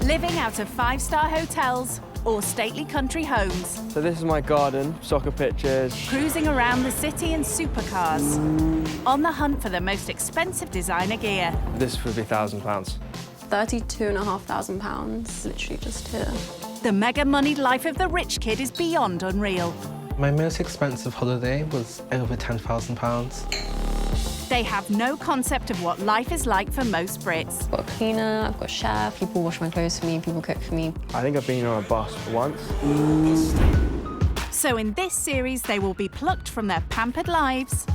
Living out of five-star hotels or stately country homes. So this is my garden, soccer pitches. Cruising around the city in supercars. On the hunt for the most expensive designer gear. This would be £1,000. £32,500, literally just here. The mega-moneyed life of the rich kid is beyond unreal. My most expensive holiday was over £10,000. They have no concept of what life is like for most Brits. I've got a cleaner, I've got a chef, people wash my clothes for me, people cook for me. I think I've been on a bus once. So in this series, they will be plucked from their pampered lives.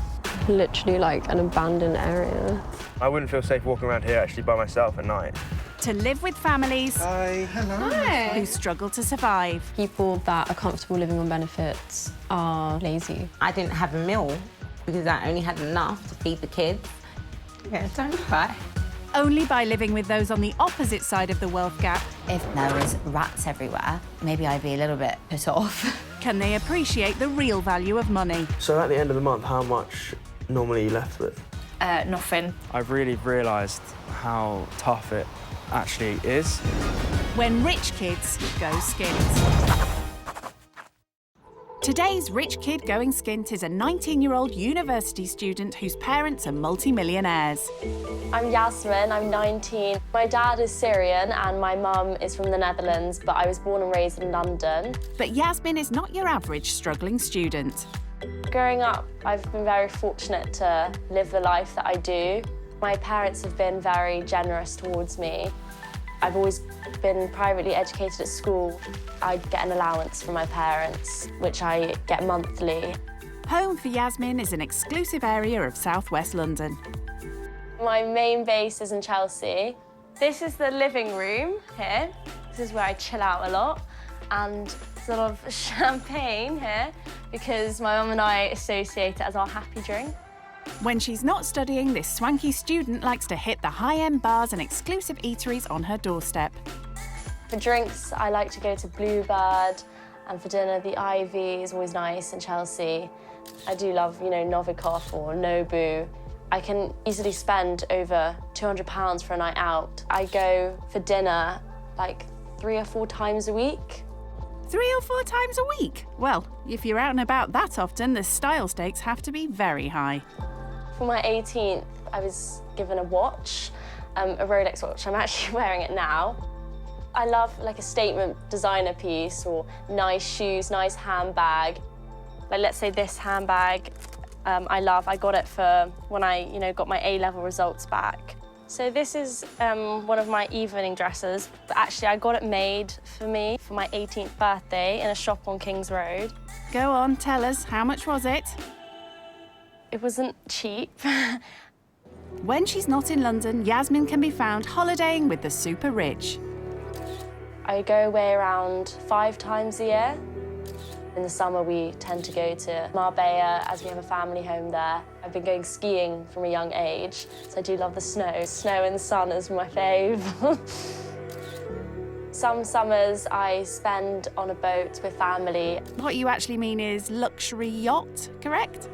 Literally like an abandoned area. I wouldn't feel safe walking around here actually by myself at night. To live with families Hi. Hello. who struggle to survive. People that are comfortable living on benefits are lazy. I didn't have a meal because I only had enough to feed the kids. Yeah, don't cry. Only by living with those on the opposite side of the wealth gap If there was rats everywhere, maybe I'd be a little bit put off. can they appreciate the real value of money. So at the end of the month, how much normally are you left with? Nothing. I've really realised how tough it actually is. When rich kids go skint. Today's rich kid going skint is a 19-year-old university student whose parents are multi-millionaires. I'm Yasmin, I'm 19. My dad is Syrian and my mum is from the Netherlands, but I was born and raised in London. But Yasmin is not your average struggling student. Growing up, I've been very fortunate to live the life that I do. My parents have been very generous towards me. I've always been privately educated at school. I get an allowance from my parents, which I get monthly. Home for Yasmin is an exclusive area of southwest London. My main base is in Chelsea. This is the living room here. This is where I chill out a lot. And there's a lot of champagne here because my mum and I associate it as our happy drink. When she's not studying, this swanky student likes to hit the high-end bars and exclusive eateries on her doorstep. For drinks, I like to go to Bluebird, and for dinner, the Ivy is always nice in Chelsea. I do love, Novikov or Nobu. I can easily spend over £200 for a night out. I go for dinner like 3 or 4 times a week. 3 or 4 times a week? Well, if you're out and about that often, the style stakes have to be very high. For my 18th, I was given a watch, a Rolex watch. I'm actually wearing it now. I love like a statement designer piece or nice shoes, nice handbag. Like let's say this handbag, I got it for when I, got my A-level results back. So this is one of my evening dresses, but actually I got it made for me for my 18th birthday in a shop on King's Road. Go on, tell us, how much was it? It wasn't cheap. When she's not in London, Yasmin can be found holidaying with the super rich. I go away around 5 times a year. In the summer, we tend to go to Marbella, as we have a family home there. I've been going skiing from a young age, so I do love the snow. Snow and sun is my fave. Some summers I spend on a boat with family. What you actually mean is luxury yacht, correct?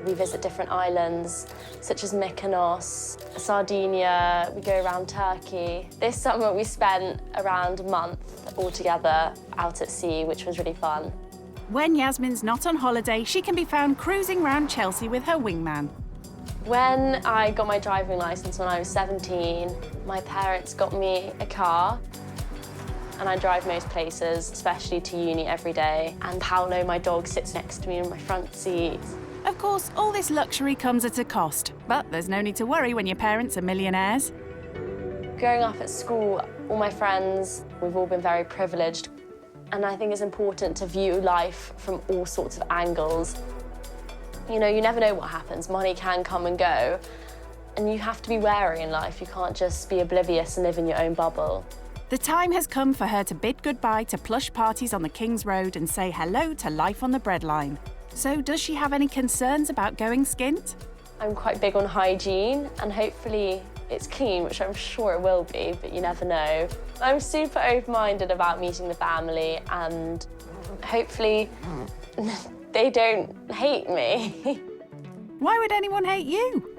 We visit different islands, such as Mykonos, Sardinia, we go around Turkey. This summer we spent around a month all together out at sea, which was really fun. When Yasmin's not on holiday, she can be found cruising around Chelsea with her wingman. When I got my driving licence when I was 17, my parents got me a car and I drive most places, especially to uni every day. And Paolo, my dog, sits next to me in my front seat. Of course, all this luxury comes at a cost, but there's no need to worry when your parents are millionaires. Growing up at school, all my friends, we've all been very privileged. And I think it's important to view life from all sorts of angles. You never know what happens. Money can come and go. And you have to be wary in life. You can't just be oblivious and live in your own bubble. The time has come for her to bid goodbye to plush parties on the King's Road and say hello to life on the breadline. So does she have any concerns about going skint? I'm quite big on hygiene, and hopefully it's clean, which I'm sure it will be, but you never know. I'm super open-minded about meeting the family, and hopefully they don't hate me. Why would anyone hate you?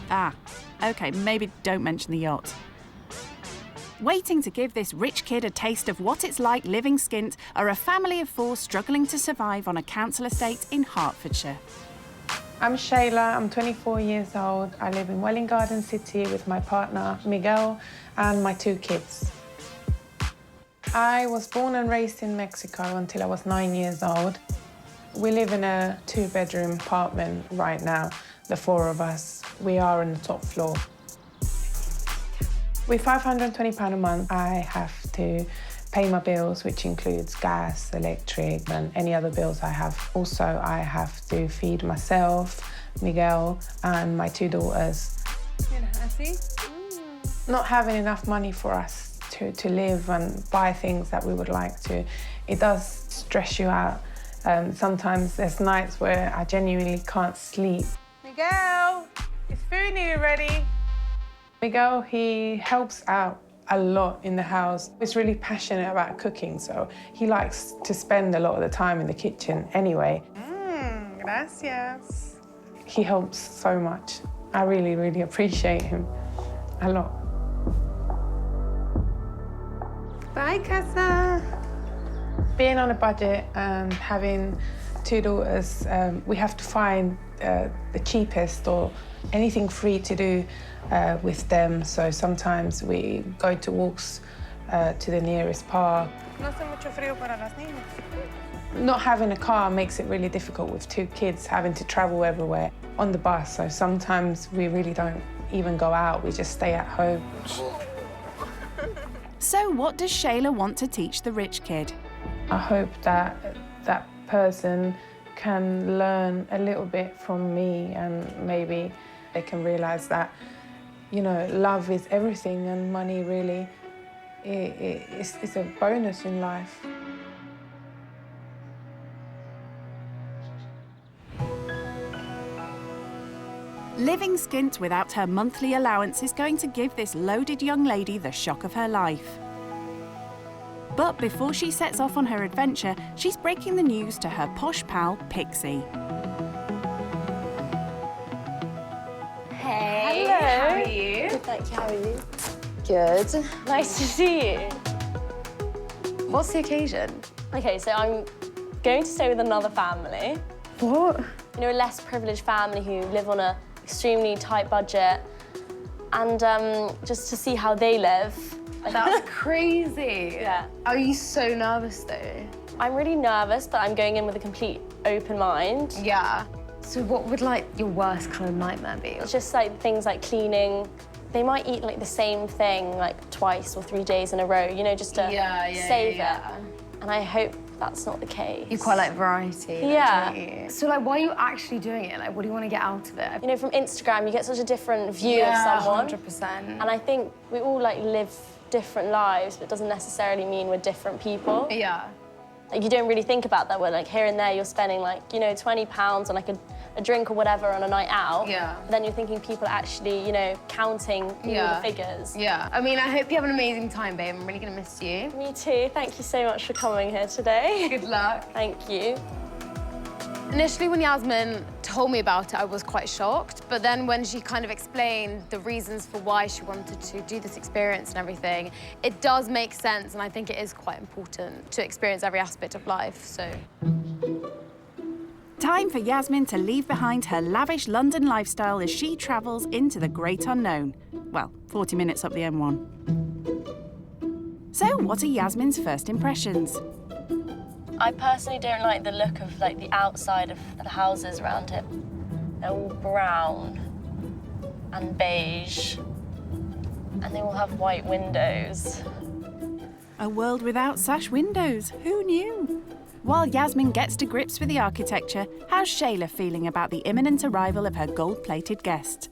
Ah, OK, maybe don't mention the yacht. Waiting to give this rich kid a taste of what it's like living skint are a family of 4 struggling to survive on a council estate in Hertfordshire. I'm Shayla, I'm 24 years old. I live in Welling Garden City with my partner, Miguel, and my 2 kids. I was born and raised in Mexico until I was 9 years old. We live in a 2-bedroom apartment right now, the 4 of us. We are on the top floor. With £520 a month, I have to pay my bills, which includes gas, electric, and any other bills I have. Also, I have to feed myself, Miguel, and my 2 daughters. Not having enough money for us to live and buy things that we would like to, it does stress you out. Sometimes there's nights where I genuinely can't sleep. Miguel, is food nearly ready? Miguel, he helps out a lot in the house. He's really passionate about cooking, so he likes to spend a lot of the time in the kitchen anyway. Gracias. He helps so much. I really, really appreciate him a lot. Bye, Casa. Being on a budget and having 2 daughters, we have to find the cheapest or anything free to do with them. So sometimes we go to walks to the nearest park. Not having a car makes it really difficult with 2 kids having to travel everywhere on the bus. So sometimes we really don't even go out, we just stay at home. So what does Shayla want to teach the rich kid? I hope that that person can learn a little bit from me, and maybe they can realise that, you know, love is everything and money really it's a bonus in life. Living skint without her monthly allowance is going to give this loaded young lady the shock of her life. But before she sets off on her adventure, she's breaking the news to her posh pal, Pixie. Hey. Hello. How are you? Good, thank you. How are you? Good. Nice to see you. What's the occasion? Okay, so I'm going to stay with another family. What? You know, a less privileged family who live on a extremely tight budget, and just to see how they live. That's crazy. Yeah. Are you so nervous though? I'm really nervous, but I'm going in with a complete open mind. Yeah. So what would like your worst kind of nightmare be? It's just like things like cleaning. They might eat like the same thing like twice or 3 days in a row, you know, just to save it. And I hope that's not the case. You quite like variety. Yeah. Don't you? So like, why are you actually doing it? Like, what do you want to get out of it? You know, from Instagram, you get such a different view of someone. 100%. And I think we all like live different lives, but it doesn't necessarily mean we're different people. Yeah. Like, you don't really think about that. Where like here and there, you're spending like, you know, £20 on like a drink or whatever on a night out. Yeah. Then you're thinking people are actually, you know, counting all the figures. Yeah. I mean, I hope you have an amazing time, babe. I'm really gonna miss you. Me too. Thank you so much for coming here today. Good luck. Thank you. Initially, when Yasmin told me about it, I was quite shocked. But then when she kind of explained the reasons for why she wanted to do this experience and everything, it does make sense. And I think it is quite important to experience every aspect of life, so. Time for Yasmin to leave behind her lavish London lifestyle as she travels into the great unknown. Well, 40 minutes up the M1. So, what are Yasmin's first impressions? I personally don't like the look of like the outside of the houses around here. They're all brown and beige, and they all have white windows. A world without sash windows, who knew? While Yasmin gets to grips with the architecture, how's Shayla feeling about the imminent arrival of her gold-plated guest?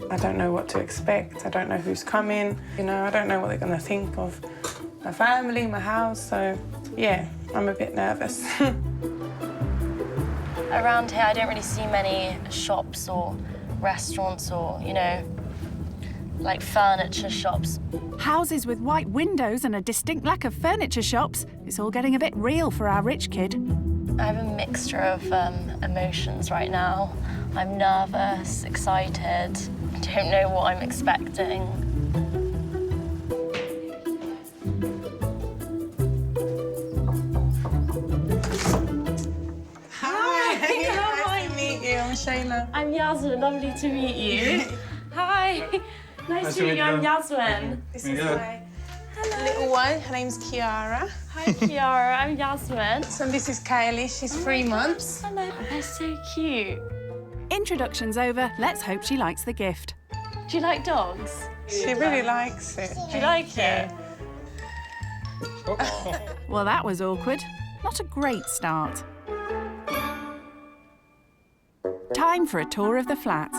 I don't know what to expect. I don't know who's coming. You know, I don't know what they're going to think of my family, my house. So, yeah, I'm a bit nervous. Around here, I don't really see many shops or restaurants or, you know, like furniture shops. Houses with white windows and a distinct lack of furniture shops. It's all getting a bit real for our rich kid. I have a mixture of emotions right now. I'm nervous, excited, don't know what I'm expecting. Nice to meet you. I'm Shayla. I'm Yasmin, lovely to meet you. Hi, nice to meet you, I'm Yasmin. This is my little one. Her name's Kiara. Hi Kiara, I'm Yasmin. So this is Kylie. She's 3 months. Hello, they're so cute. Introduction's over. Let's hope she likes the gift. Do you like dogs? She really likes it. Do you like it? Well, that was awkward. Not a great start. Time for a tour of the flat.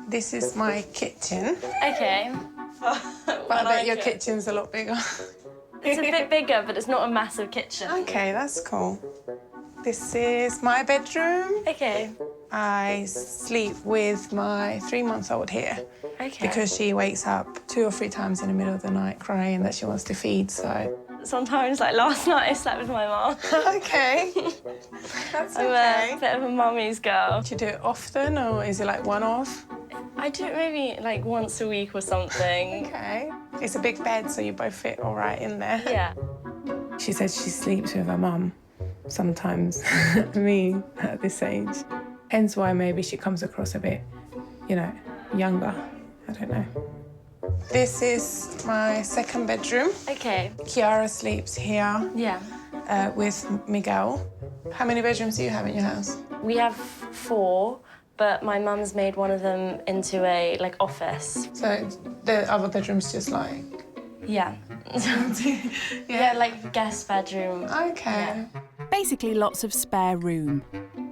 This is my kitchen, Okay. but I bet your kitchen's a lot bigger. It's a bit bigger, but it's not a massive kitchen. Okay, that's cool. This is my bedroom. Okay. I sleep with my 3-month-old here Okay. because she wakes up 2 or 3 times in the middle of the night crying that she wants to feed, so... Sometimes, like last night, I slept with my mum. Okay. That's I'm okay. a bit of a mummy's girl. Do you do it often, or is it like one-off? I do it maybe like once a week or something. Okay. It's a big bed, so you both fit all right in there. Yeah. She says she sleeps with her mum, sometimes me at this age. Hence why maybe she comes across a bit, you know, younger. I don't know. This is my 2nd bedroom. Okay. Kiara sleeps here Yeah. with Miguel. How many bedrooms do you have in your house? We have 4, but my mum's made one of them into a like office. So the other bedroom's just like... Yeah. Yeah, like guest bedroom. Okay. Basically, lots of spare room.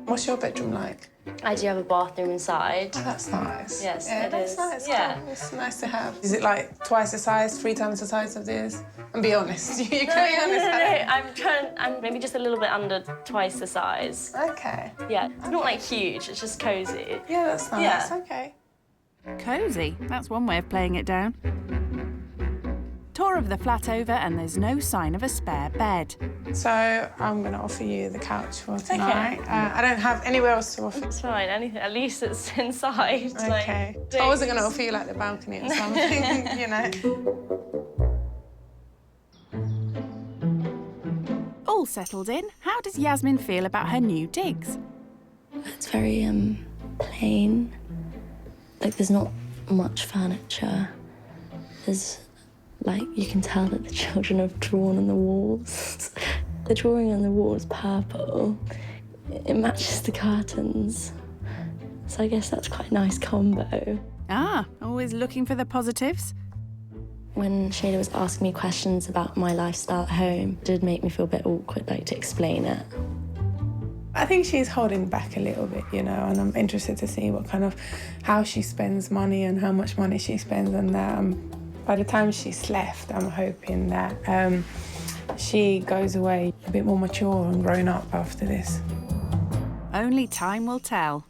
What's your bedroom like? I do have a bathroom inside. Oh, that's nice. Yes, yeah, it that's is. nice. Yeah. Cool. It's nice to have. Is it like twice the size, 3 times the size of this? And be honest. You can be honest. I'm maybe just a little bit under twice the size. Okay. Yeah, it's not like huge, it's just cozy. Yeah, that's nice. Yeah. Okay. Cosy. That's one way of playing it down. Tour of the flat over, and there's no sign of a spare bed. So I'm going to offer you the couch for tonight. I don't have anywhere else to offer. It's fine, anything. At least it's inside. Okay. Like, I wasn't going to offer you like the balcony or something, you know. All settled in, how does Yasmin feel about her new digs? It's very plain. Like, there's not much furniture. There's, like, you can tell that the children have drawn on the walls. The drawing on the wall is purple. It matches the curtains. So I guess that's quite a nice combo. Ah, always looking for the positives. When Shayla was asking me questions about my lifestyle at home, it did make me feel a bit awkward, like, to explain it. I think she's holding back a little bit, you know, and I'm interested to see what kind of, how she spends money and how much money she spends on that. By the time she's left, I'm hoping that she goes away a bit more mature and grown up after this. Only time will tell.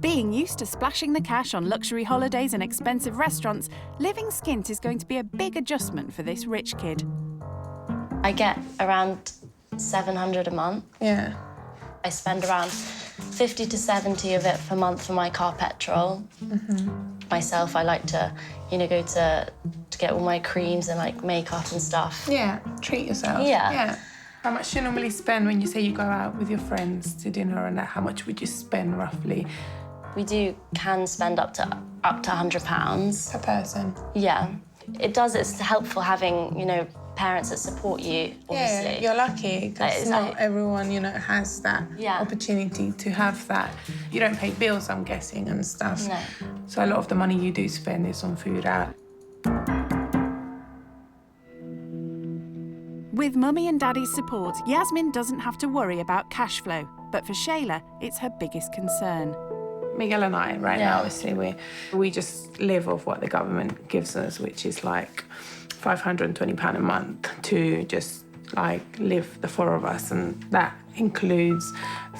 Being used to splashing the cash on luxury holidays and expensive restaurants, living skint is going to be a big adjustment for this rich kid. I get around 700 a month. Yeah. I spend around 50 to 70 of it per month for my car petrol. Myself, I like to, you know, go to get all my creams and like makeup and stuff. Yeah, treat yourself. Yeah. Yeah. How much do you normally spend when you say you go out with your friends to dinner and that? How much would you spend roughly? We can spend up to £100. Per person? Yeah. It does, it's helpful having, you know, parents that support you, obviously. Yeah, you're lucky because not everyone, you know, has that opportunity to have that. You don't pay bills, I'm guessing, and stuff. No. So a lot of the money you do spend is on food out. With Mummy and Daddy's support, Yasmin doesn't have to worry about cash flow. But for Shayla, it's her biggest concern. Miguel and I, right now, obviously, we just live off what the government gives us, which is like £520 a month to just like live the 4 of us, and that includes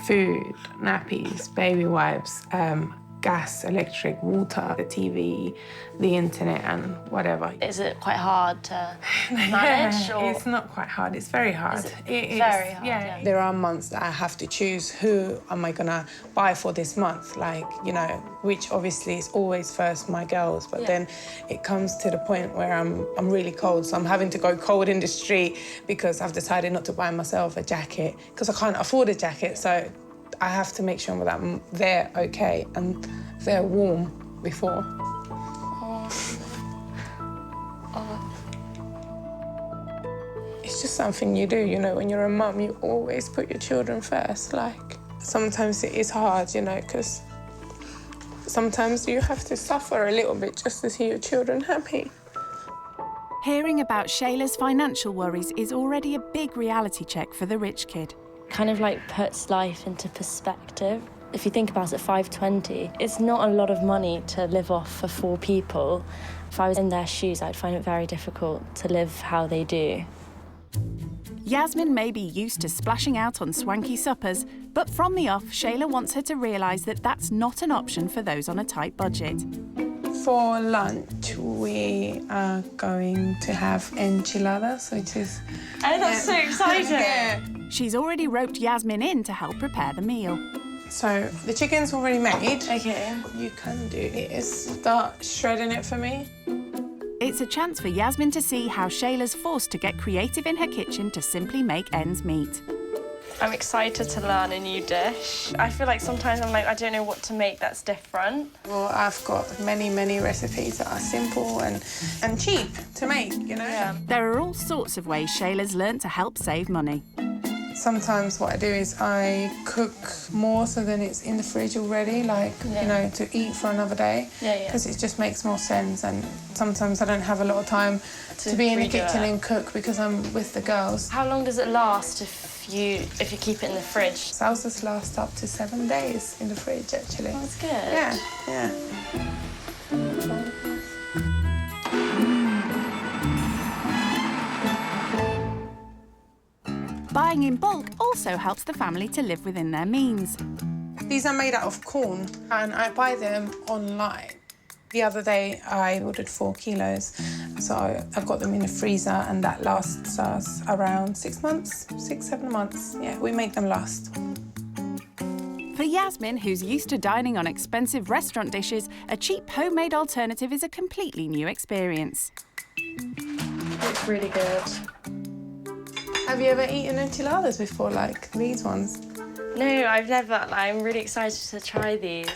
food, nappies, baby wipes, gas, electric, water, the TV, the internet and whatever. Is it quite hard to manage? Or? It's not quite hard, it's very hard. It's very hard, yeah. There are months that I have to choose who am I gonna buy for this month, like, you know, which obviously is always first my girls, but then it comes to the point where I'm really cold, so I'm having to go cold in the street because I've decided not to buy myself a jacket because I can't afford a jacket, so I have to make sure that they're okay and they're warm before. It's just something you do, you know, when you're a mum, you always put your children first. Like, sometimes it is hard, you know, because sometimes you have to suffer a little bit just to see your children happy. Hearing about Shayla's financial worries is already a big reality check for the rich kid. Kind of like puts life into perspective. If you think about it, $520, it's not a lot of money to live off for 4 people. If I was in their shoes, I'd find it very difficult to live how they do. Yasmin may be used to splashing out on swanky suppers, but from the off, Shayla wants her to realise that that's not an option for those on a tight budget. For lunch, we are going to have enchiladas, which is... Oh, that's so exciting! Yeah. She's already roped Yasmin in to help prepare the meal. So the chicken's already made. Okay. What you can do is start shredding it for me. It's a chance for Yasmin to see how Shayla's forced to get creative in her kitchen to simply make ends meet. I'm excited to learn a new dish. I feel like sometimes I'm like, I don't know what to make that's different. Well, I've got many, many recipes that are simple and cheap to make, you know? Yeah. There are all sorts of ways Shayla's learnt to help save money. Sometimes what I do is I cook more so then it's in the fridge already, like, you know, to eat for another day. Because it just makes more sense, and sometimes I don't have a lot of time to be in the kitchen and cook because I'm with the girls. How long does it last if you keep it in the fridge? Salsas last up to 7 days in the fridge, actually. Oh, that's good. Yeah, yeah. Buying in bulk also helps the family to live within their means. These are made out of corn, and I buy them online. The other day, I ordered 4 kilos, so I got them in the freezer, and that lasts us around 6 months, 6-7 months. Yeah, we make them last. For Yasmin, who's used to dining on expensive restaurant dishes, a cheap homemade alternative is a completely new experience. It's really good. Have you ever eaten enchiladas before, like these ones? No, I've never. I'm really excited to try these.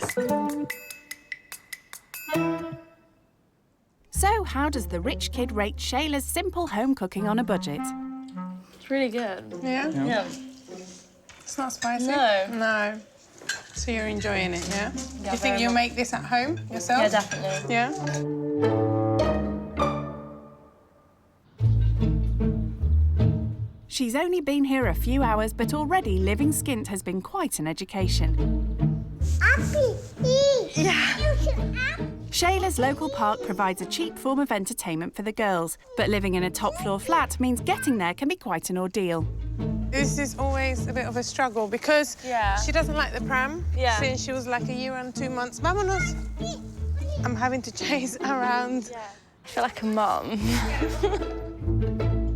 So, how does the rich kid rate Shayla's simple home cooking on a budget? It's really good. Yeah? Yeah. It's not spicy? No. No. So you're enjoying it, yeah? Yeah, you think you'll make this at home yourself? Yeah, definitely. Yeah? She's only been here a few hours, but already living Skint has been quite an education. Shayla's local park provides a cheap form of entertainment for the girls, but living in a top-floor flat means getting there can be quite an ordeal. This is always a bit of a struggle because she doesn't like the pram since she was like 1 year and 2 months. Vámonos! I'm having to chase around. I feel like a mum.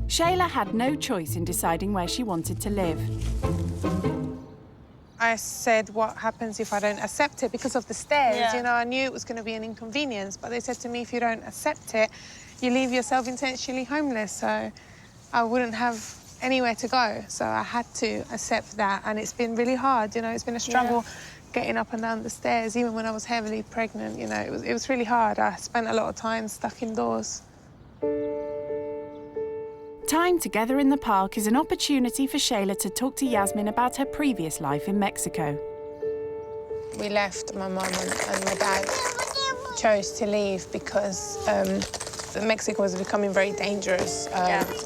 Shayla had no choice in deciding where she wanted to live. I said, what happens if I don't accept it because of the stairs? Yeah. You know, I knew it was going to be an inconvenience, but they said to me, if you don't accept it, you leave yourself intentionally homeless, so I wouldn't have anywhere to go. So I had to accept that, and it's been really hard, you know, it's been a struggle getting up and down the stairs, even when I was heavily pregnant, you know, it was really hard. I spent a lot of time stuck indoors. Time together in the park is an opportunity for Shayla to talk to Yasmin about her previous life in Mexico. We left, my mum and my dad chose to leave because Mexico was becoming very dangerous.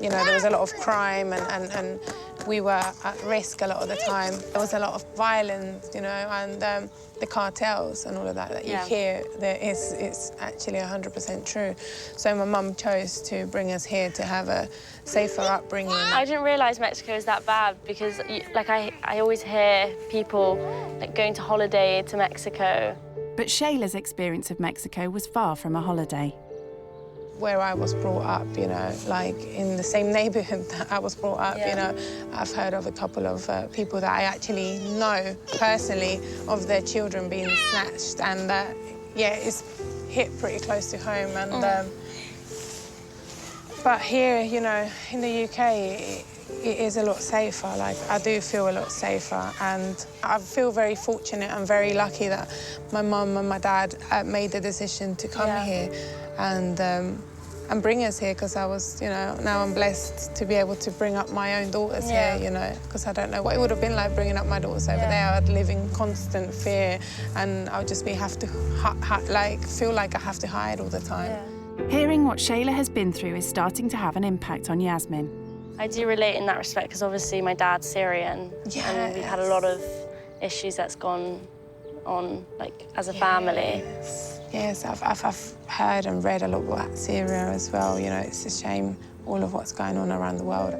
You know, there was a lot of crime and we were at risk a lot of the time. There was a lot of violence, you know, and the cartels and all of that you hear, it's actually 100% true. So my mum chose to bring us here to have a safer upbringing. I didn't realise Mexico was that bad because, like, I always hear people like going to holiday to Mexico. But Shayla's experience of Mexico was far from a holiday. Where I was brought up, you know, like in the same neighbourhood that I was brought up, you know, I've heard of a couple of people that I actually know personally of their children being snatched, and yeah, it's hit pretty close to home. And but here, you know, in the UK, it is a lot safer. Like, I do feel a lot safer, and I feel very fortunate and very lucky that my mum and my dad made the decision to come here and bring us here, because I was, you know, now I'm blessed to be able to bring up my own daughters here, you know, because I don't know what it would have been like bringing up my daughters over there. I'd live in constant fear, and I would just feel like I have to hide all the time. Hearing what Shayla has been through is starting to have an impact on Yasmin. I do relate in that respect, because obviously my dad's Syrian, and we've had a lot of issues that's gone on, like, as a family. Yes, I've heard and read a lot about Syria as well. You know, it's a shame, all of what's going on around the world.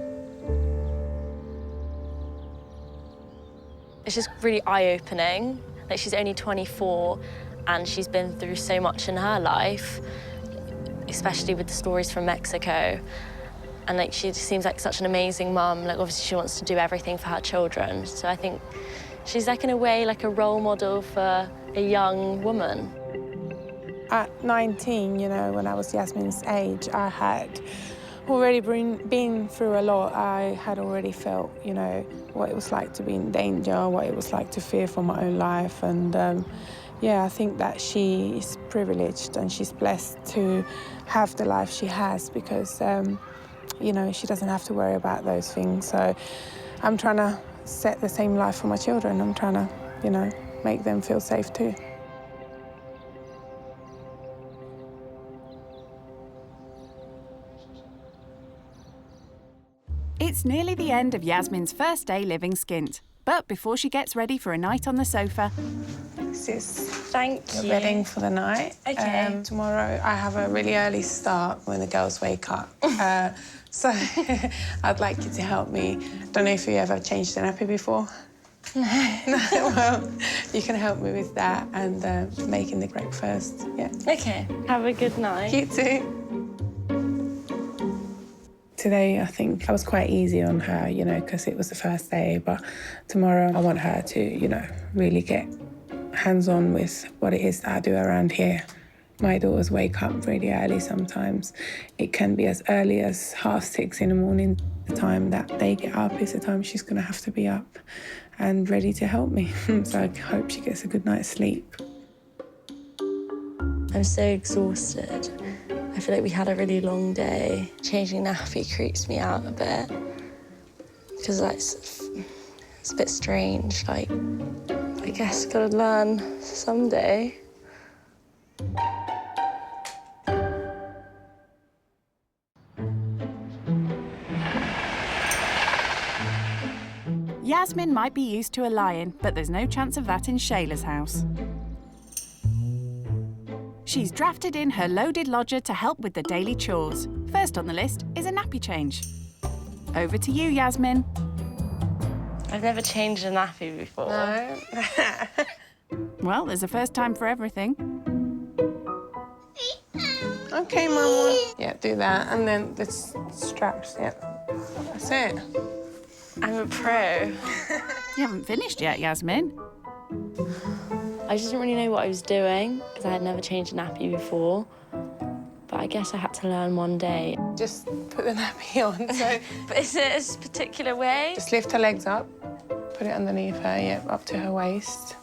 It's just really eye-opening. Like, she's only 24, and she's been through so much in her life, especially with the stories from Mexico. And, like, she seems like such an amazing mum. Like, obviously, she wants to do everything for her children. So I think she's, like, in a way, like a role model for a young woman. At 19, you know, when I was Yasmin's age, I had already been through a lot. I had already felt, you know, what it was like to be in danger, what it was like to fear for my own life. And, yeah, I think that she is privileged and she's blessed to have the life she has, because, you know, she doesn't have to worry about those things. So I'm trying to set the same life for my children. I'm trying to, you know, make them feel safe too. It's nearly the end of Yasmin's first day living Skint. But before she gets ready for a night on the sofa... This is Thank your you. bedding for the night. Okay. Tomorrow I have a really early start when the girls wake up. So I'd like you to help me. Don't know if you ever changed the nappy before? No. Well, you can help me with that and making the breakfast. Yeah. Okay. Have a good night. You too. Today, I think I was quite easy on her, you know, because it was the first day. But tomorrow, I want her to, you know, really get hands-on with what it is that I do around here. My daughters wake up really early sometimes. It can be as early as 6:30 in the morning. The time that they get up is the time she's going to have to be up and ready to help me. So I hope she gets a good night's sleep. I'm so exhausted. I feel like we had a really long day. Changing nappy creeps me out a bit, because it's a bit strange. Like, I guess gotta learn someday. Yasmin might be used to a lion, but there's no chance of that in Shayla's house. She's drafted in her loaded lodger to help with the daily chores. First on the list is a nappy change. Over to you, Yasmin. I've never changed a nappy before. No. Well, there's a first time for everything. OK, Mama. Yeah, do that. And then the straps, yeah. That's it. I'm a pro. You haven't finished yet, Yasmin. I just didn't really know what I was doing, because I had never changed a nappy before. But I guess I had to learn one day. Just put the nappy on. So But is it a particular way? just lift her legs up, put it underneath her, yeah, up to her waist.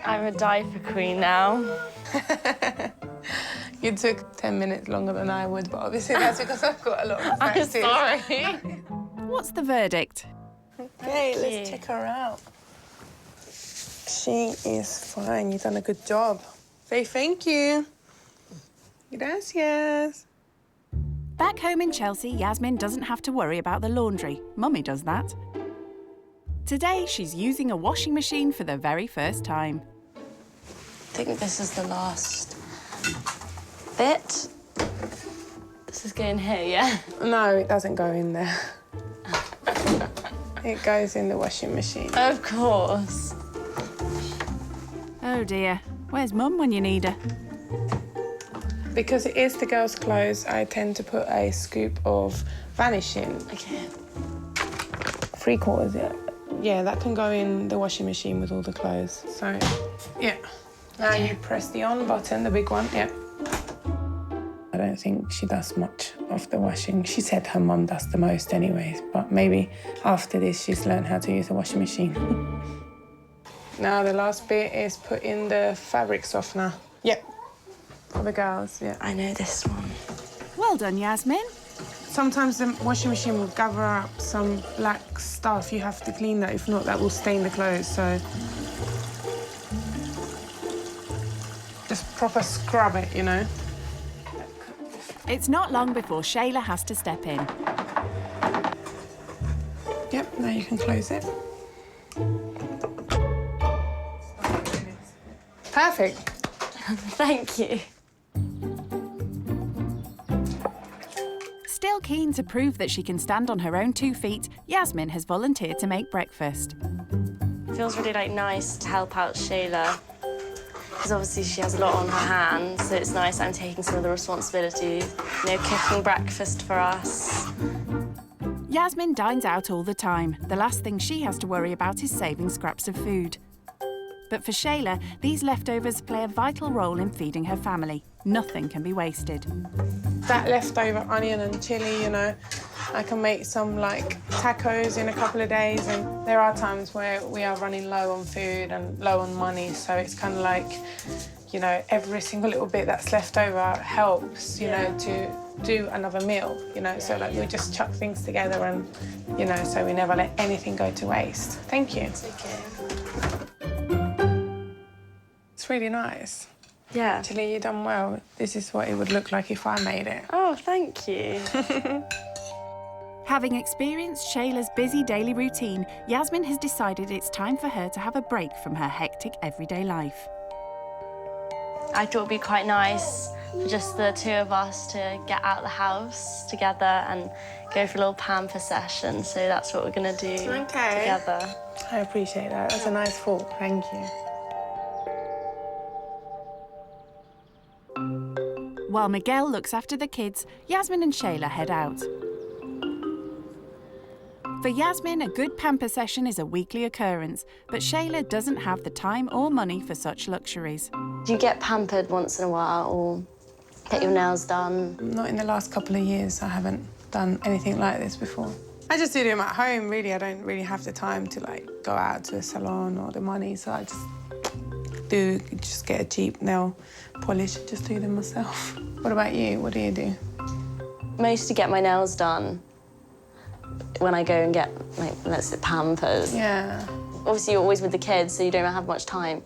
I'm a diaper queen now. You took 10 minutes longer than I would, but obviously that's because I've got a lot of I'm practice. sorry. What's the verdict? Okay, let's check her out. She is fine. You've done a good job. Say thank you. Gracias. Back home in Chelsea, Yasmin doesn't have to worry about the laundry. Mummy does that. Today, she's using a washing machine for the very first time. I think this is the last bit. This is going here, yeah? No, it doesn't go in there. It goes in the washing machine. Of course. Oh dear, where's Mum when you need her? Because it is the girls' clothes, I tend to put a scoop of Vanish in. Okay. 3/4, yeah. Yeah, that can go in the washing machine with all the clothes. So, yeah. Now you press the on button, the big one, yeah. I don't think she does much of the washing. She said her mum does the most anyways, but maybe after this she's learned how to use the washing machine. Now the last bit is put in the fabric softener. Yep, for the girls, yeah. I know this one. Well done, Yasmin. Sometimes the washing machine will gather up some black stuff. You have to clean that, if not that will stain the clothes, so. Just proper scrub it, you know. It's not long before Shayla has to step in. Yep, now you can close it. Perfect. Thank you. Still keen to prove that she can stand on her own 2 feet, Yasmin has volunteered to make breakfast. It feels really nice to help out Shayla. Because obviously she has a lot on her hands, so it's nice I'm taking some of the responsibilities. You know, cooking breakfast for us. Yasmin dines out all the time. The last thing she has to worry about is saving scraps of food. But for Shayla, these leftovers play a vital role in feeding her family. Nothing can be wasted. That leftover onion and chilli, you know, I can make some tacos in a couple of days, and there are times where we are running low on food and low on money, so it's kind of you know, every single little bit that's left over helps, you know, to do another meal, you know, so we just chuck things together and, you know, so we never let anything go to waste. Thank you. It's okay. It's really nice. Yeah. Actually, you've done well. This is what it would look like if I made it. Oh, thank you. Having experienced Shayla's busy daily routine, Yasmin has decided it's time for her to have a break from her hectic everyday life. I thought it'd be quite nice for just the 2 of us to get out of the house together and go for a little pamper session. So that's what we're gonna do together. I appreciate that. That's a nice thought. Thank you. While Miguel looks after the kids, Yasmin and Shayla head out. For Yasmin, a good pamper session is a weekly occurrence, but Shayla doesn't have the time or money for such luxuries. Do you get pampered once in a while or get your nails done? Not in the last couple of years. I haven't done anything like this before. I just do them at home, really. I don't really have the time to go out to a salon or the money, so I just get a cheap nail polish and just do them myself. What about you? What do you do? Mostly get my nails done when I go and get, let's say, pampered. Yeah. Obviously, you're always with the kids, so you don't have much time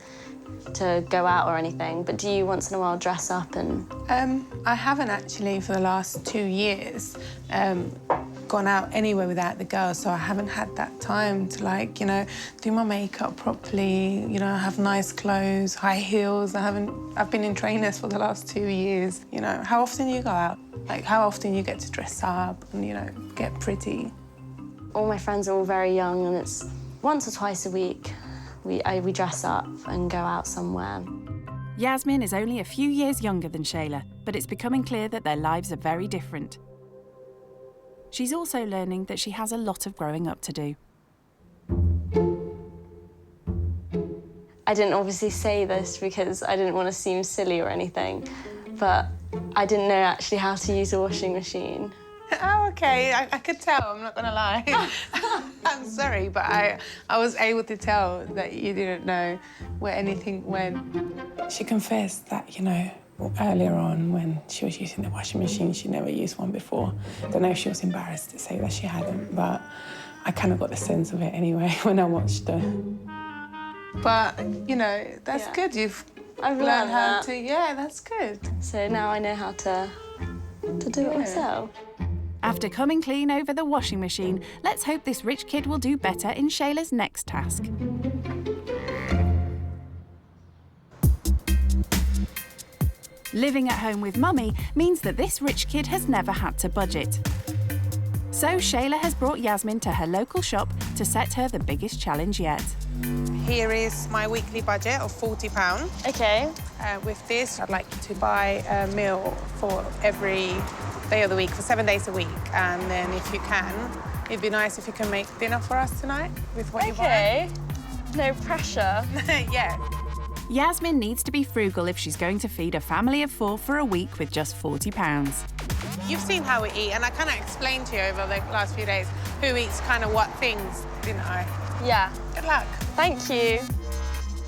to go out or anything. But do you once in a while dress up and...? I haven't actually for the last 2 years gone out anywhere without the girls, so I haven't had that time to you know, do my makeup properly, you know, have nice clothes, high heels. I've been in trainers for the last 2 years. You know, how often you go out? How often you get to dress up and, you know, get pretty? All my friends are all very young, and it's once or twice a week we dress up and go out somewhere. Yasmin is only a few years younger than Shayla, but it's becoming clear that their lives are very different. She's also learning that she has a lot of growing up to do. I didn't obviously say this because I didn't want to seem silly or anything, but I didn't know actually how to use a washing machine. Oh, OK. I could tell, I'm not going to lie. I'm sorry, but I was able to tell that you didn't know where anything went. She confessed that, you know, earlier on when she was using the washing machine, she never used one before. I don't know if she was embarrassed to say that she hadn't, but I kind of got the sense of it anyway when I watched her. But, you know, that's good. I've learned how to, yeah, that's good. So now I know how to do it myself. After coming clean over the washing machine, let's hope this rich kid will do better in Shayla's next task. Living at home with Mummy means that this rich kid has never had to budget. So Shayla has brought Yasmin to her local shop to set her the biggest challenge yet. Here is my weekly budget of £40. Okay. With this, I'd like you to buy a meal for every day of the week, for 7 days a week. And then if you can, it'd be nice if you can make dinner for us tonight with what you buy. Okay. No pressure. Yeah. Yasmin needs to be frugal if she's going to feed a family of 4 for a week with just £40. You've seen how we eat, and I kind of explained to you over the last few days who eats kind of what things, didn't I? Yeah. Good luck. Thank you.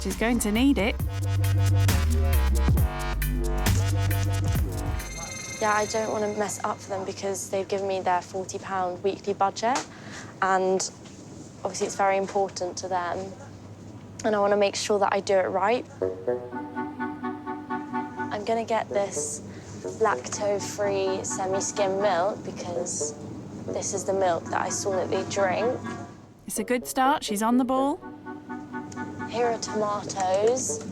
She's going to need it. Yeah, I don't want to mess up for them because they've given me their £40 weekly budget, and obviously it's very important to them, and I want to make sure that I do it right. I'm going to get this lactose-free semi-skim milk because this is the milk that I saw that they drink. It's a good start. She's on the ball. Here are tomatoes.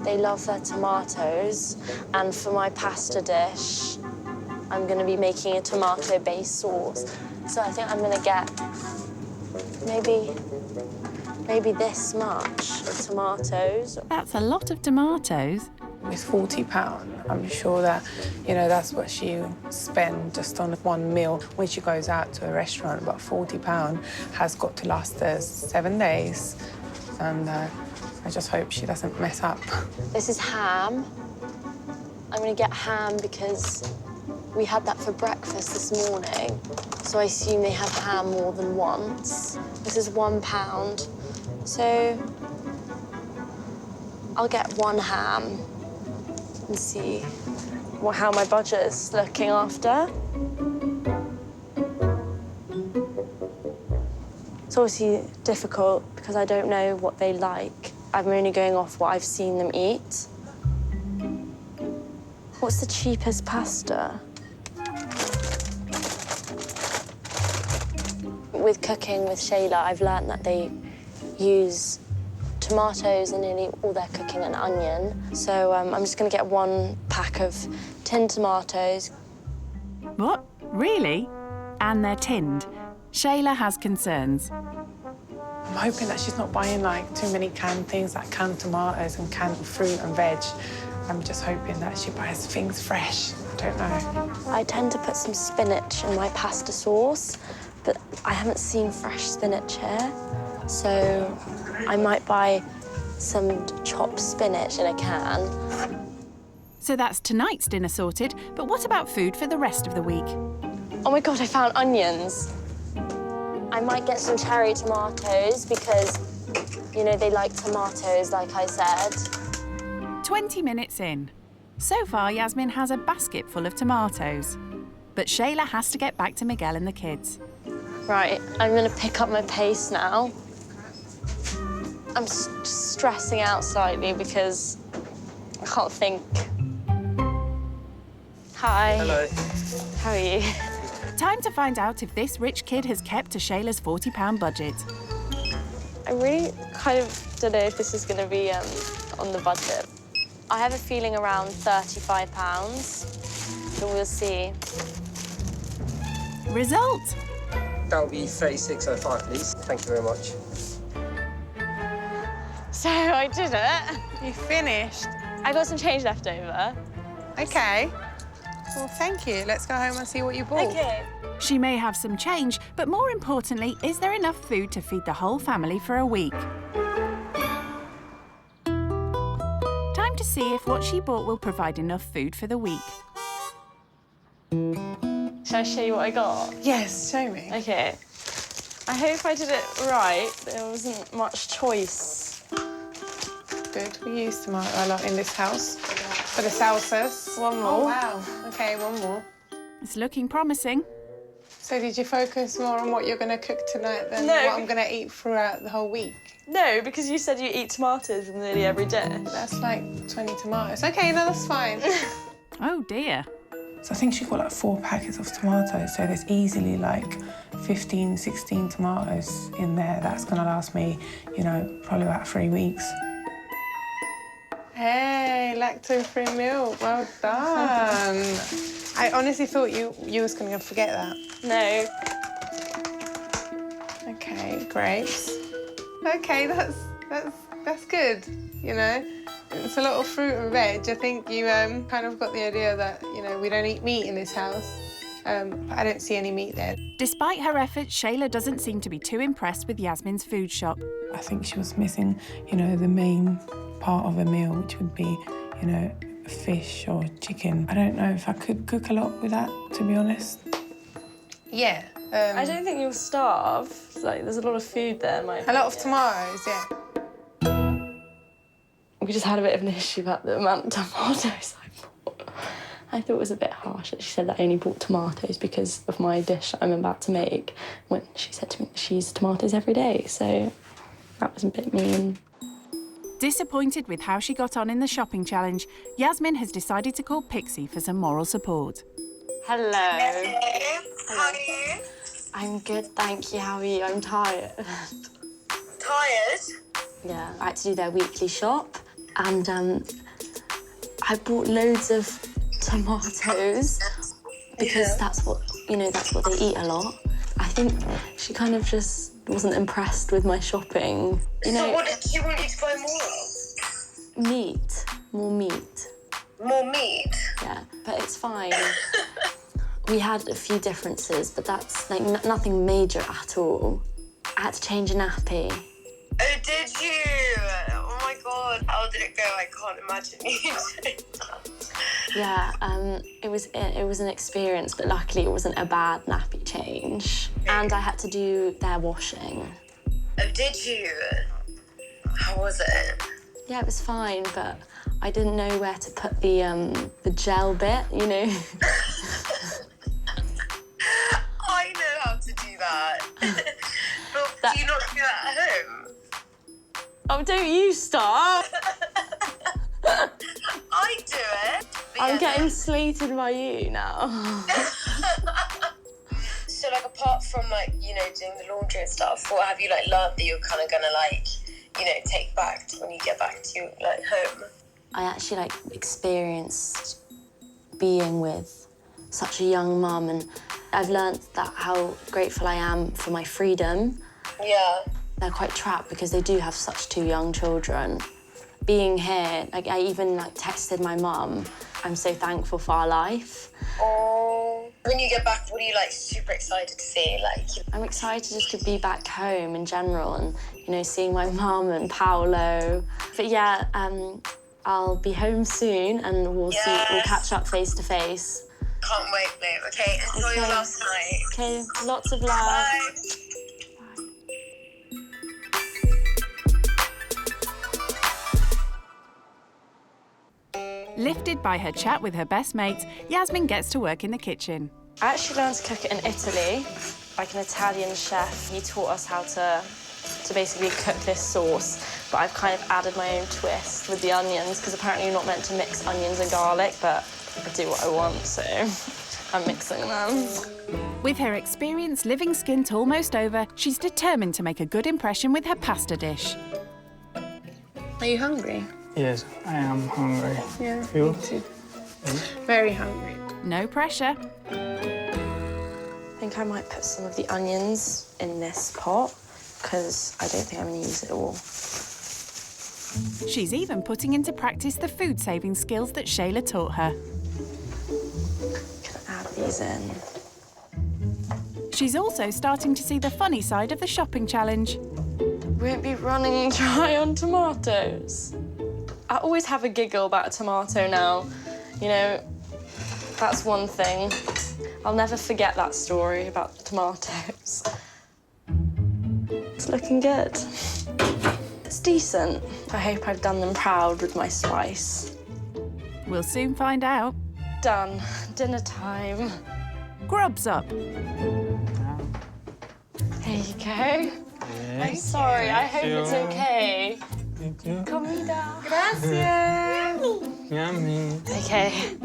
They love their tomatoes. And for my pasta dish, I'm going to be making a tomato-based sauce. So I think I'm going to get maybe this much of tomatoes. That's a lot of tomatoes. With £40, I'm sure that, you know, that's what she'll spend just on one meal when she goes out to a restaurant. But £40 has got to last us 7 days. And I just hope she doesn't mess up. This is ham. I'm going to get ham because we had that for breakfast this morning. So I assume they have ham more than once. This is £1. So I'll get 1 ham and see how my budget is looking after. It's obviously difficult because I don't know what they like. I'm only going off what I've seen them eat. What's the cheapest pasta? With cooking with Shayla, I've learnt that they use tomatoes in nearly all their cooking and onion. So I'm just going to get 1 pack of tinned tomatoes. What? Really? And they're tinned. Shayla has concerns. I'm hoping that she's not buying, like, too many canned things, like canned tomatoes and canned fruit and veg. I'm just hoping that she buys things fresh. I don't know. I tend to put some spinach in my pasta sauce, but I haven't seen fresh spinach here. So I might buy some chopped spinach in a can. So that's tonight's dinner sorted, but what about food for the rest of the week? Oh my God, I found onions. I might get some cherry tomatoes because, you know, they like tomatoes, like I said. 20 minutes in. So far, Yasmin has a basket full of tomatoes. But Shayla has to get back to Miguel and the kids. Right, I'm gonna pick up my pace now. I'm stressing out slightly because I can't think. Hi. Hello. How are you? Time to find out if this rich kid has kept to Shayla's £40 budget. I really kind of don't know if this is gonna be on the budget. I have a feeling around £35, but we'll see. Result! That'll be 36.05, please. Thank you very much. So I did it. You finished? I got some change left over. OK. Well, thank you. Let's go home and see what you bought. Okay. She may have some change, but more importantly, is there enough food to feed the whole family for a week? Time to see if what she bought will provide enough food for the week. Shall I show you what I got? Yes, show me. Okay. I hope I did it right. There wasn't much choice. Good. We use tomato a lot in this house. For the salsas. One more. Oh, wow. OK, one more. It's looking promising. So did you focus more on what you're going to cook tonight than No. what I'm going to eat throughout the whole week? No, because you said you eat tomatoes in nearly every dish. That's like 20 tomatoes. OK, no, that's fine. Oh, dear. So I think she got like 4 packets of tomatoes, so there's easily like 15, 16 tomatoes in there. That's gonna last me, you know, probably about 3 weeks. Hey, lactose-free milk, well done. I honestly thought you was gonna forget that. No. Okay, grapes. Okay, that's good, you know? It's a lot of fruit and veg. I think you kind of got the idea that, you know, we don't eat meat in this house. But I don't see any meat there. Despite her efforts, Shayla doesn't seem to be too impressed with Yasmin's food shop. I think she was missing, you know, the main part of a meal, which would be, you know, fish or chicken. I don't know if I could cook a lot with that, to be honest. Yeah. I don't think you'll starve. Like, there's a lot of food there, in my opinion. A lot of tomatoes, yeah. We just had a bit of an issue about the amount of tomatoes I bought. I thought it was a bit harsh that she said that I only bought tomatoes because of my dish I'm about to make, when she said to me that she uses tomatoes every day, so that was a bit mean. Disappointed with how she got on in the shopping challenge, Yasmin has decided to call Pixie for some moral support. Hello. Hello. How are you? I'm good, thank you. How are you? I'm tired. Tired? Yeah, I had to do their weekly shop, and I bought loads of tomatoes because that's what, you know, that's what they eat a lot. I think she kind of just wasn't impressed with my shopping. You know, so what did you want you to buy more of? Meat. More meat. More meat? Yeah, but it's fine. We had a few differences, but that's like nothing major at all. I had to change a nappy. Oh, did you? Oh my God, how did it go? I can't imagine you doing that. Yeah, it was an experience, but luckily it wasn't a bad nappy change. And I had to do their washing. Oh, did you? How was it? Yeah, it was fine, but I didn't know where to put the gel bit, you know. I know how to do that. But do you not do that at home? Oh, don't you stop! I do it. I'm getting slated by you now. So, like, apart from, like, you know, doing the laundry and stuff, what have you, like, learned that you're kind of gonna, like, you know, take back when you get back to, like, home? I actually, like, experienced being with such a young mum, and I've learned that how grateful I am for my freedom. Yeah. They're quite trapped because they do have such two young children. Being here, like, I even, like, texted my mum, I'm so thankful for our life. Oh. When you get back, what are you, like, super excited to see? Like, I'm excited just to be back home in general and, you know, seeing my mum and Paolo. But yeah, I'll be home soon and we'll catch up face to face. Can't wait, babe. Okay, enjoy your last night. Okay, lots of love. Bye. Lifted by her chat with her best mates, Yasmin gets to work in the kitchen. I actually learned to cook it in Italy. Like an Italian chef, he taught us how to basically cook this sauce, but I've kind of added my own twist with the onions, because apparently you're not meant to mix onions and garlic, but I do what I want, so I'm mixing them. With her experience living Skint almost over, she's determined to make a good impression with her pasta dish. Are you hungry? Yes, I am hungry. Yeah, You? me too. Very hungry. No pressure. I think I might put some of the onions in this pot, because I don't think I'm going to use it all. She's even putting into practice the food-saving skills that Shayla taught her. Can I add these in? She's also starting to see the funny side of the shopping challenge. Won't be running dry on tomatoes. I always have a giggle about a tomato now. You know, that's one thing. I'll never forget that story about the tomatoes. It's looking good. It's decent. I hope I've done them proud with my spice. We'll soon find out. Done. Dinner time. Grub's up. Here you go. I'm sorry, I hope it's okay. Thank you. Comida. Gracias. Yummy. Okay.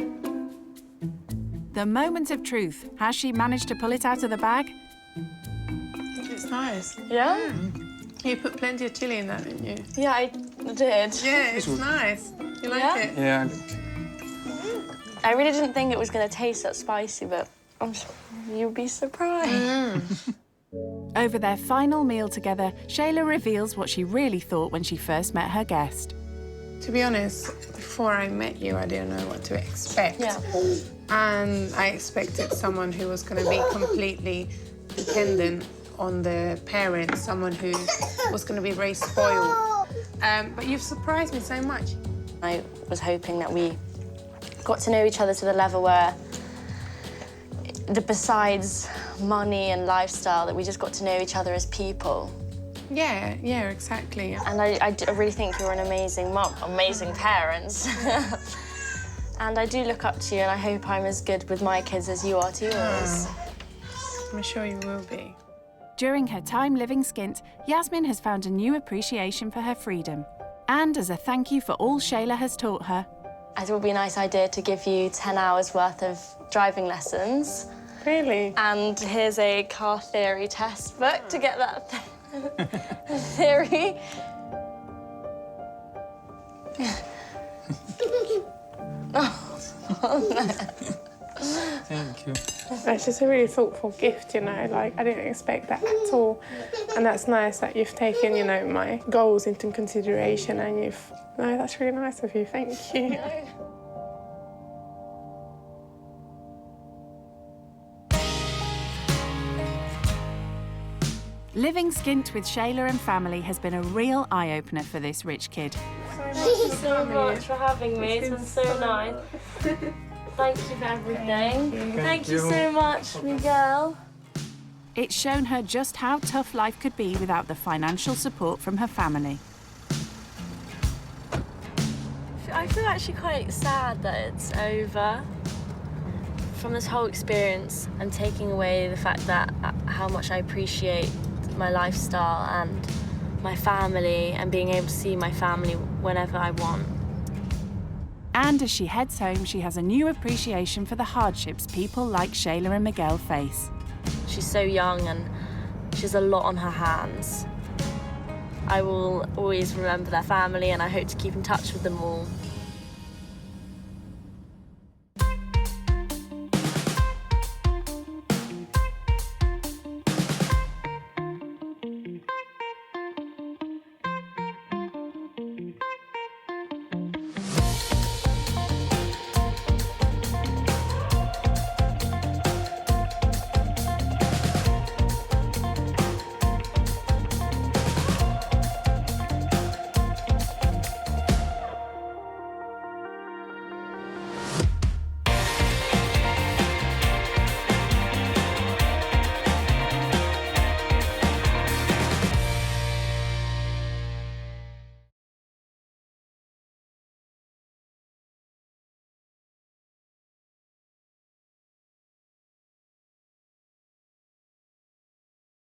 The moment of truth. Has she managed to pull it out of the bag? It's nice. Yeah? You put plenty of chili in that, didn't you? Yeah, I did. Yeah, it's nice. You like it? Yeah. I really didn't think it was going to taste that spicy, but you'll be surprised. Over their final meal together, Shayla reveals what she really thought when she first met her guest. To be honest, before I met you, I didn't know what to expect. Yeah. And I expected someone who was going to be completely dependent on the parents, someone who was going to be very spoiled. But you've surprised me so much. I was hoping that we got to know each other to the level where, besides money and lifestyle, that we just got to know each other as people. Yeah, exactly. And I really think you're an amazing mum, amazing parents. And I do look up to you, and I hope I'm as good with my kids as you are to yours. I'm sure you will be. During her time living Skint, Yasmin has found a new appreciation for her freedom. And as a thank you for all Shayla has taught her, I thought it would be a nice idea to give you 10 hours worth of driving lessons. Really? And here's a car theory test book to get that theory. Thank you. It's just a really thoughtful gift, you know, like I didn't expect that at all. And that's nice that you've taken, you know, my goals into consideration and no, that's really nice of you, thank you. living Skint with Shayla and family has been a real eye-opener for this rich kid. Thank you so much for having me. It's been so nice. Thank you for everything. Thank you so much, Miguel. It's shown her just how tough life could be without the financial support from her family. I feel actually quite sad that it's over. From this whole experience, I'm taking away the fact that how much I appreciate my lifestyle and my family and being able to see my family whenever I want. And as she heads home, she has a new appreciation for the hardships people like Shayla and Miguel face. She's so young and she has a lot on her hands. I will always remember their family and I hope to keep in touch with them all.